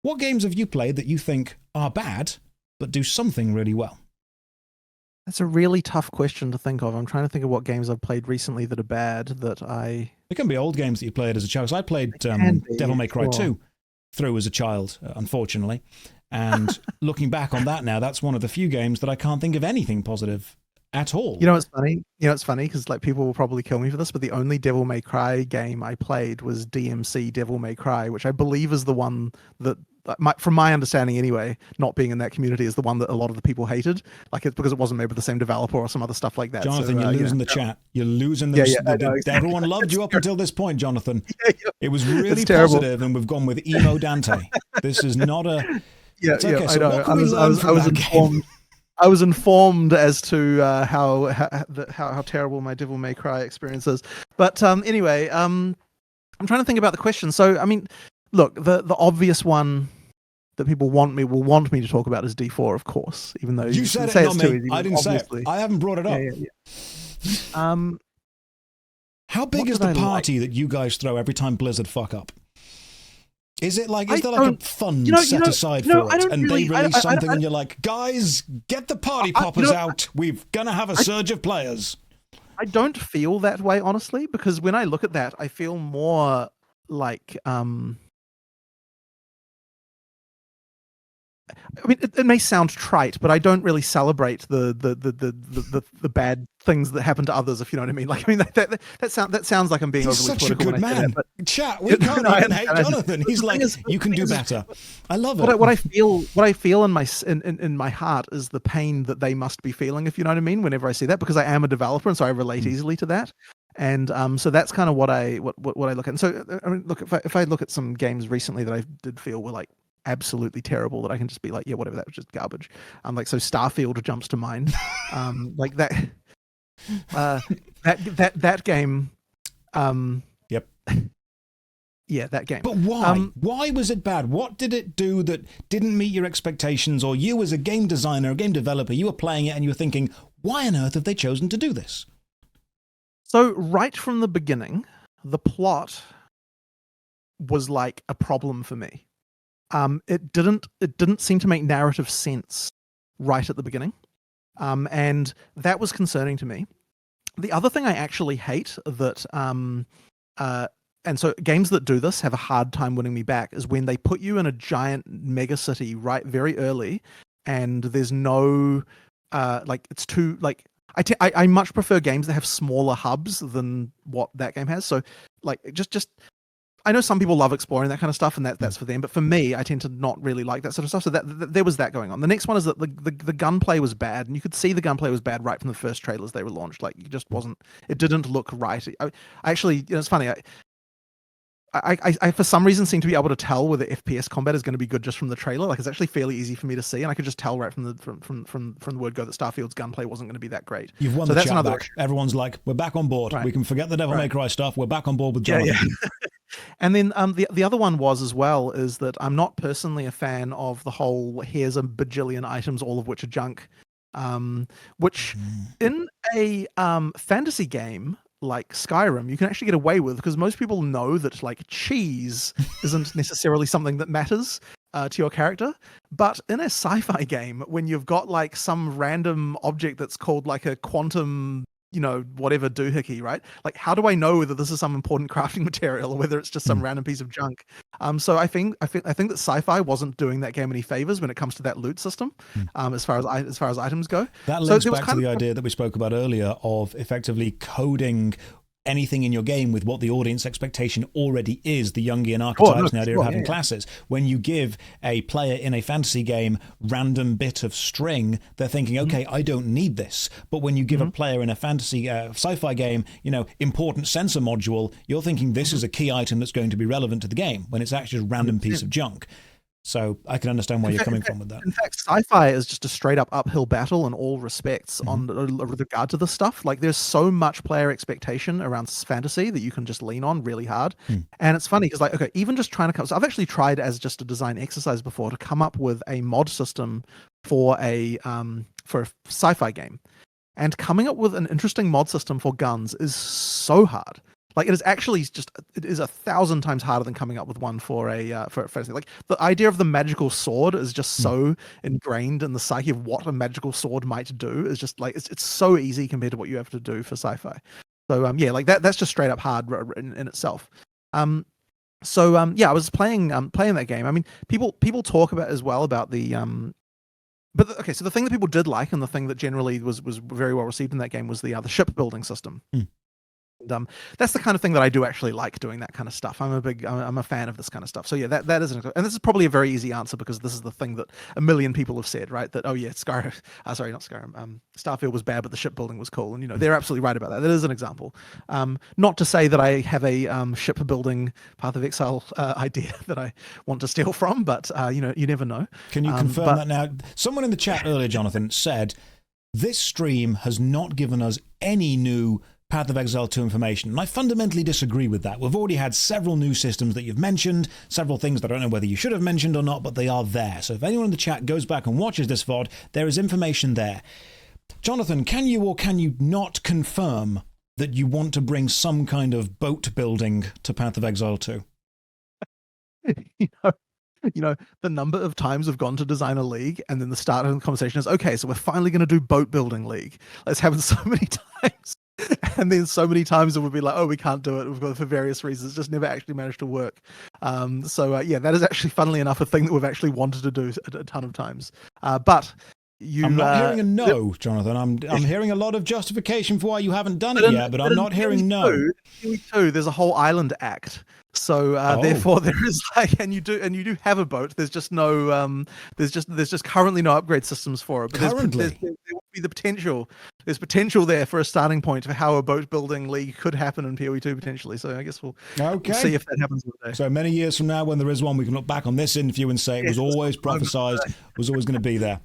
What games have you played that you think are bad, but do something really well? That's a really tough question to think of. I'm trying to think of what games I've played recently that are bad that I... It can be old games that you played as a child. So I played Devil May Cry 2 through as a child, unfortunately. And looking back on that now, that's one of the few games that I can't think of anything positive at all. You know what's funny? It's funny because like people will probably kill me for this, but the only Devil May Cry game I played was DMC Devil May Cry, which I believe is the one that, from my understanding anyway, not being in that community, is the one that a lot of the people hated. Like it's because it wasn't made by the same developer or some other stuff like that. Jonathan, you're losing the chat. You're losing the... Exactly. Everyone loved you up until this point, Jonathan. It was really positive, and we've gone with emo Dante. This is not a... Okay, so what can we learn from that game? I was informed as to how terrible my Devil May Cry experience is. But anyway, I'm trying to think about the question. So, I mean, look, the obvious one that people will want me to talk about is D4, of course, even though you said it, not me. I didn't say it. I haven't brought it up. How big is the party that you guys throw every time Blizzard fuck up? Is there like a fund set aside for it, and they release something, and you're like, guys, get the party poppers out. We're gonna have a surge of players. I don't feel that way, honestly, because when I look at that, I feel more like I mean, it may sound trite, but I don't really celebrate the bad things that happen to others, if you know what I mean. Like, I mean, that sounds like I'm being overly political. He's such a good man. But chat, we can't even hate Jonathan. He's like, you can do better. I love it. What I feel in my heart is the pain that they must be feeling, if you know what I mean. Whenever I see that, because I am a developer, and so I relate easily to that. And so that's kind of what I look at. And so, I mean, look, if I look at some games recently that I did feel were like absolutely terrible, that I can just be like, yeah, whatever, that was just garbage. Like, so Starfield jumps to mind. Like that game. Yep. Yeah, that game. But why? Why was it bad? What did it do that didn't meet your expectations? Or you as a game designer, a game developer, you were playing it and you were thinking, why on earth have they chosen to do this? So right from the beginning, the plot was like a problem for me. It didn't seem to make narrative sense right at the beginning. And that was concerning to me. The other thing I actually hate that, and so games that do this have a hard time winning me back, is when they put you in a giant mega city right very early, and there's no, like, it's too, like, I much prefer games that have smaller hubs than what that game has. So, like, just I know some people love exploring that kind of stuff, and that's for them. But for me, I tend to not really like that sort of stuff. So that there was that going on. The next one is that the gunplay was bad, and you could see the gunplay was bad right from the first trailers they were launched. Like, it just wasn't. It didn't look right. I actually, it's funny. I for some reason seem to be able to tell whether FPS combat is going to be good just from the trailer. Like, it's actually fairly easy for me to see, and I could just tell right from the word go that Starfield's gunplay wasn't going to be that great. You've won the chat back. Everyone's like, we're back on board. Right. We can forget the Devil May Cry stuff. We're back on board with Jonathan. Yeah. And then the other one was as well is that I'm not personally a fan of the whole here's a bajillion items, all of which are junk, which in a fantasy game like Skyrim you can actually get away with, because most people know that like cheese isn't necessarily something that matters to your character. But in a sci-fi game, when you've got like some random object that's called like a quantum, you know, whatever doohickey, right? Like, how do I know whether this is some important crafting material or whether it's just some random piece of junk? So I think that sci-fi wasn't doing that game any favors when it comes to that loot system, as far as items go. That links back to the idea that we spoke about earlier of effectively coding anything in your game with what the audience expectation already is, the Jungian archetypes and the idea of having classes. When you give a player in a fantasy game random bit of string, they're thinking, okay, I don't need this. But when you give a player in a fantasy sci-fi game, you know, important sensor module, you're thinking this is a key item that's going to be relevant to the game, when it's actually a random piece of junk. So I can understand where you're coming from with that. In fact, sci-fi is just a straight up uphill battle in all respects on with regard to this stuff. Like, there's so much player expectation around fantasy that you can just lean on really hard. And it's funny because, like, okay, even just trying to come. So I've actually tried as just a design exercise before to come up with a mod system for a sci-fi game, and coming up with an interesting mod system for guns is so hard. Like, it is actually it is 1,000 times harder than coming up with one for a fantasy. Like, the idea of the magical sword is just so ingrained in the psyche of what a magical sword might do. Is just like it's so easy compared to what you have to do for sci-fi. So yeah, like that's just straight up hard in itself. Yeah, I was playing that game. I mean, people talk about as well about the okay, so the thing that people did like, and the thing that generally was very well received in that game, was the shipbuilding system. And, that's the kind of thing that I do actually like, doing that kind of stuff. I'm a fan of this kind of stuff. So yeah, that is and this is probably a very easy answer, because this is the thing that a million people have said, right? That, oh yeah, Skyrim, sorry, not Skyrim, Starfield was bad, but the shipbuilding was cool. And they're absolutely right about that. That is an example. Not to say that I have a shipbuilding Path of Exile idea that I want to steal from, but you never know. Can you confirm that now? Someone in the chat earlier, Jonathan, said this stream has not given us any new Path of Exile 2 information, and I fundamentally disagree with that. We've already had several new systems that you've mentioned, several things that I don't know whether you should have mentioned or not, but they are there. So if anyone in the chat goes back and watches this VOD, there is information there. Jonathan, can you or can you not confirm that you want to bring some kind of boat building to Path of Exile 2? The number of times we've gone to design a league, and then the start of the conversation is, okay, so we're finally going to do boat building league. It's happened so many times. And then so many times it would be like, oh, we can't do it. We've got, for various reasons, it's just never actually managed to work. Yeah, that is actually, funnily enough, a thing that we've actually wanted to do a ton of times. But I'm not hearing a no, Jonathan. I'm hearing a lot of justification for why you haven't done it yet, but I'm not hearing no. There's a whole island act. So therefore there is and you do have a boat. There's just no there's just currently no upgrade systems for it. But there will be the potential. There's potential there for a starting point for how a boat building league could happen in PoE2 potentially. So I guess we'll see if that happens one day. So many years from now, when there is one, we can look back on this interview and say it was always prophesized, was always going to be there.